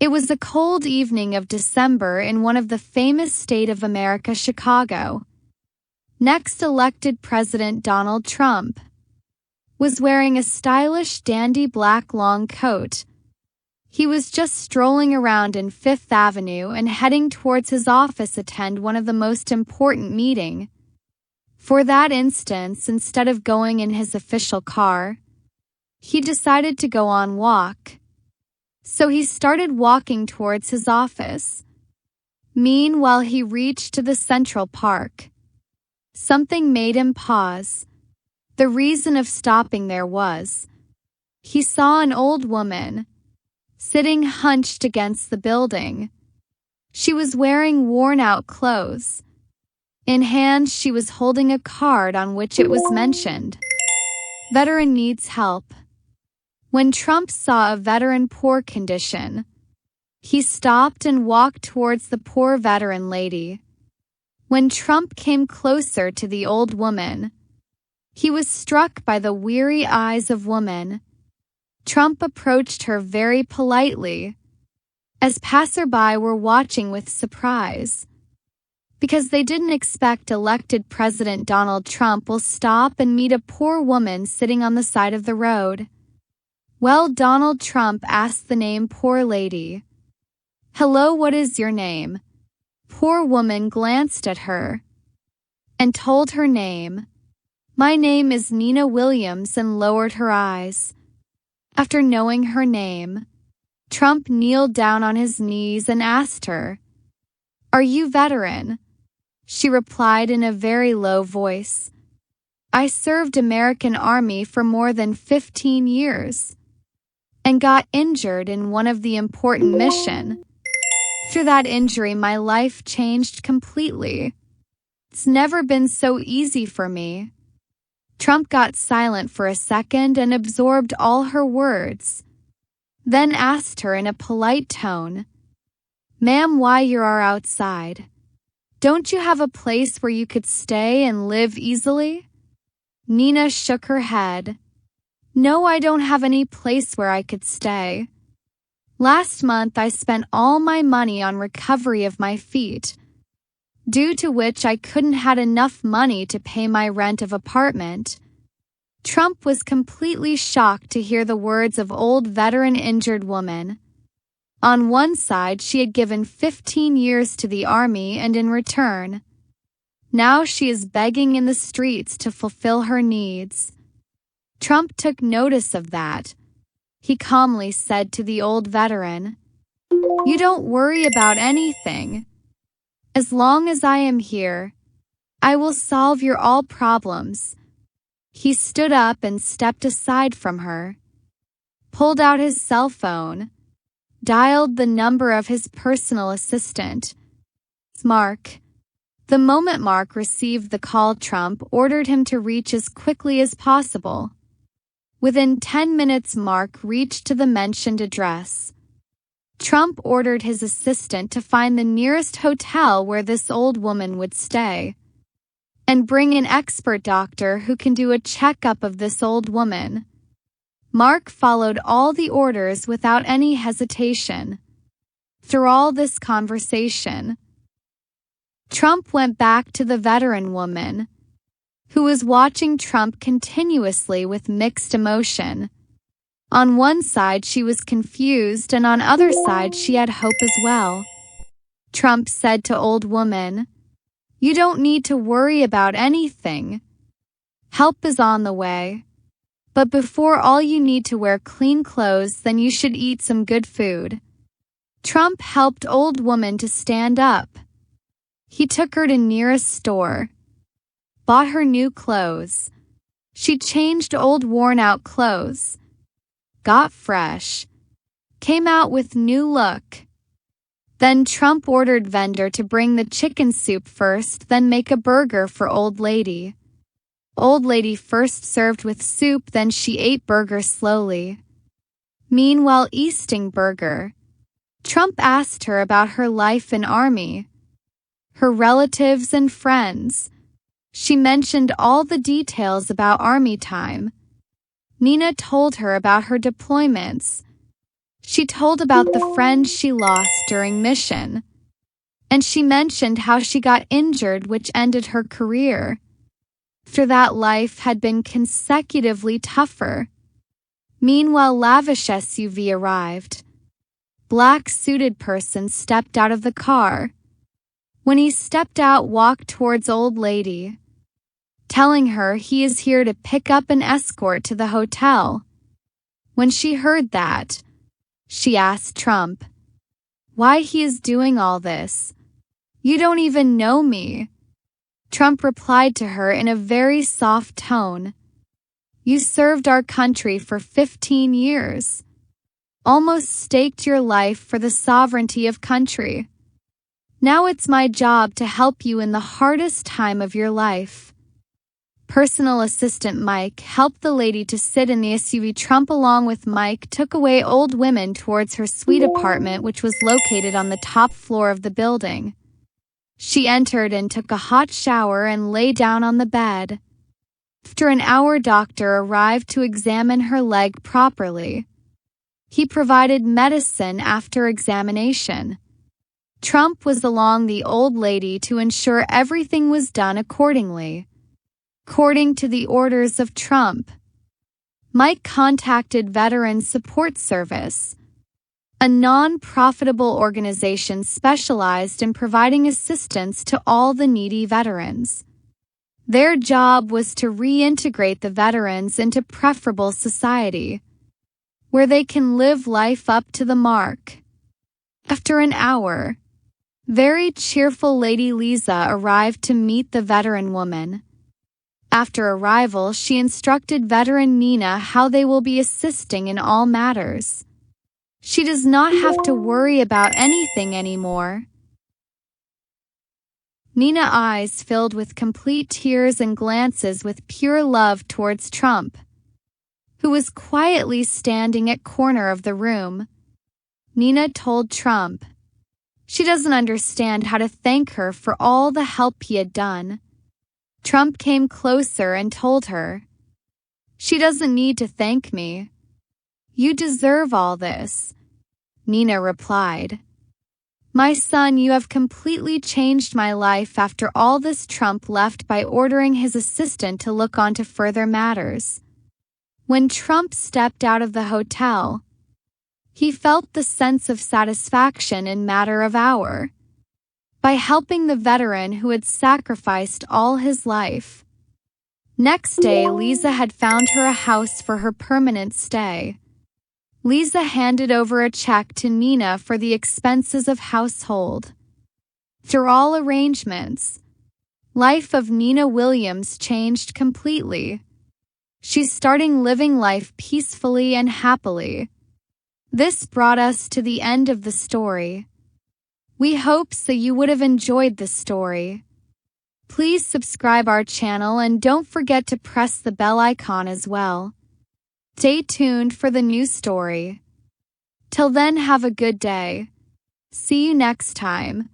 It was a cold evening of December in one of the famous state of America, Chicago. Next elected President Donald Trump was wearing a stylish dandy black long coat. He was just strolling around in Fifth Avenue and heading towards his office to attend one of the most important meetings. For that instance, instead of going in his official car, he decided to go on walk. So he started walking towards his office. Meanwhile, he reached to the Central Park. Something made him pause. The reason of stopping there was, he saw an old woman sitting hunched against the building. She was wearing worn-out clothes. In hand, she was holding a card on which it was mentioned, "Veteran needs help." When Trump saw a veteran poor condition, he stopped and walked towards the poor veteran lady. When Trump came closer to the old woman, he was struck by the weary eyes of woman. Trump approached her very politely, as passerby were watching with surprise, because they didn't expect elected President Donald Trump will stop and meet a poor woman sitting on the side of the road. Well, Donald Trump asked the name poor lady. "Hello, what is your name?" Poor woman glanced at her and told her name. "My name is Nina Williams," and lowered her eyes. After knowing her name, Trump kneeled down on his knees and asked her, "Are you veteran?" She replied in a very low voice, "I served American Army for more than 15 years and got injured in one of the important mission. After that injury, my life changed completely. It's never been so easy for me." Trump got silent for a second and absorbed all her words, then asked her in a polite tone, "Ma'am, why you are outside? Don't you have a place where you could stay and live easily?" Nina shook her head. "No, I don't have any place where I could stay. Last month I spent all my money on recovery of my feet, due to which I couldn't had enough money to pay my rent of apartment." Trump was completely shocked to hear the words of old veteran injured woman. On one side, she had given 15 years to the army, and in return, now she is begging in the streets to fulfill her needs. Trump took notice of that. He calmly said to the old veteran, "You don't worry about anything. As long as I am here, I will solve your all problems." He stood up and stepped aside from her, pulled out his cell phone, dialed the number of his personal assistant, Mark. The moment Mark received the call, Trump ordered him to reach as quickly as possible. Within 10 minutes, Mark reached to the mentioned address. Trump ordered his assistant to find the nearest hotel where this old woman would stay, and bring an expert doctor who can do a checkup of this old woman. Mark followed all the orders without any hesitation. Through all this conversation, Trump went back to the veteran woman, who was watching Trump continuously with mixed emotion. On one side, she was confused, and on other side, she had hope as well. Trump said to old woman, "You don't need to worry about anything. Help is on the way. But before all, you need to wear clean clothes, then you should eat some good food." Trump helped old woman to stand up. He took her to nearest store, bought her new clothes. She changed old worn-out clothes, got fresh, came out with new look. Then Trump ordered vendor to bring the chicken soup first, then make a burger for old lady. Old lady first served with soup, then she ate burger slowly. Meanwhile, eating burger, Trump asked her about her life in army, her relatives and friends. She mentioned all the details about army time. Nina told her about her deployments. She told about the friend she lost during mission, and she mentioned how she got injured, which ended her career. After that, life had been consecutively tougher. Meanwhile, lavish SUV arrived. Black-suited person stepped out of the car. When he stepped out, walked towards old lady, telling her he is here to pick up an escort to the hotel. When she heard that, she asked Trump why he is doing all this. You don't even know me. Trump replied to her in a very soft tone. You served our country for 15 years. Almost staked your life for the sovereignty of country. Now it's my job to help you in the hardest time of your life. Personal assistant Mike helped the lady to sit in the SUV. Trump, along with Mike, took away old women towards her suite apartment, which was located on the top floor of the building. She entered and took a hot shower and lay down on the bed. After an hour, doctor arrived to examine her leg properly. He provided medicine after examination. Trump was along the old lady to ensure everything was done accordingly. According to the orders of Trump, Mike contacted Veterans Support Service, a non-profitable organization specialized in providing assistance to all the needy veterans. Their job was to reintegrate the veterans into preferable society, where they can live life up to the mark. After an hour, very cheerful Lady Lisa arrived to meet the veteran woman. After arrival, she instructed veteran Nina how they will be assisting in all matters. She does not have to worry about anything anymore. Nina eyes filled with complete tears and glances with pure love towards Trump, who was quietly standing at corner of the room. Nina told Trump she doesn't understand how to thank her for all the help he had done. Trump came closer and told her, she doesn't need to thank me. You deserve all this. Nina replied, my son, you have completely changed my life after all this. Trump left by ordering his assistant to look onto further matters. When Trump stepped out of the hotel, he felt the sense of satisfaction in matter of hour, by helping the veteran who had sacrificed all his life. Next day, Lisa had found her a house for her permanent stay. Lisa handed over a check to Nina for the expenses of household. Through all arrangements, life of Nina Williams changed completely. She's starting living life peacefully and happily. This brought us to the end of the story. We hope so you would have enjoyed the story. Please subscribe our channel and don't forget to press the bell icon as well. Stay tuned for the new story. Till then, have a good day. See you next time.